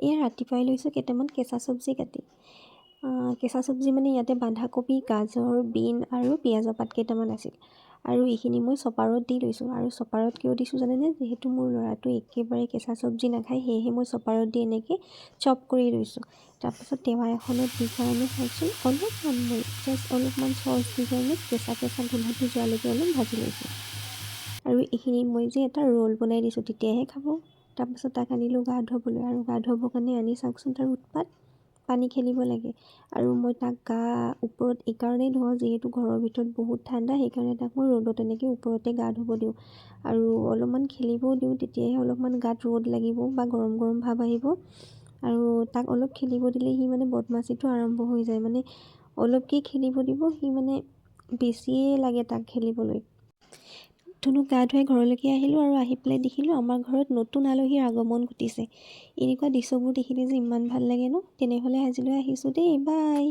এয়া ৰাতিপুৱাই লৈছোঁ কেইটামান কেঁচা চব্জি কাটি। কেঁচা চব্জি মানে ইয়াতে বন্ধাকবি, গাজৰ, বিন আৰু পিঁয়াজৰ পাত কেইটামান আছিল। আৰু এইখিনি মই চপাৰত দি লৈছোঁ। আৰু চপাৰত কিয় দিছোঁ জানেনে? যিহেতু মোৰ ল'ৰাটো একেবাৰে কেঁচা চব্জি নাখায়, সেয়েহে মই চপাৰত দি এনেকৈ চপ কৰি লৈছোঁ। তাৰপিছত টেৱা এখনত দি কাৰণে চাওকচোন অলপমান চচ দি কাৰণে কেঁচা গোন্ধটো যোৱালৈকে অলপ ভাজি লৈছোঁ। আৰু এইখিনিত মই যে এটা ৰোল বনাই দিছোঁ, তেতিয়াহে খাব। তাৰপিছত তাক আনিলোঁ গা ধুবলৈ, আৰু গা ধুবৰ কাৰণে আনি চাওকচোন তাৰ উৎপাত, পানী খেলিব লাগে। আৰু মই তাক গা ওপৰত এইকাৰণেই ধুৱাওঁ, যিহেতু ঘৰৰ ভিতৰত বহুত ঠাণ্ডা, সেইকাৰণে তাক মই ৰ'দত এনেকৈ ওপৰতে গা ধুব দিওঁ। আৰু অলপমান খেলিবও দিওঁ, তেতিয়াহে অলপমান গাত ৰ'দ লাগিব বা গৰম গৰম ভাৱ আহিব। আৰু তাক অলপ খেলিব দিলে সি মানে বদমাচিটো আৰম্ভ হৈ যায়। মানে অলপকৈ খেলিব দিব, সি মানে বেছিয়ে লাগে তাক খেলিবলৈ। ধুনুক গা ধুৱাই ঘৰলৈকে আহিলোঁ, আৰু আহি পেলাই দেখিলোঁ আমাৰ ঘৰত নতুন আলহীৰ আগমন ঘটিছে। এনেকুৱা দৃশ্যবোৰ দেখিলে যে ইমান ভাল লাগে ন? তেনেহ'লে আজিলৈ আহিছোঁ দেই, বাই।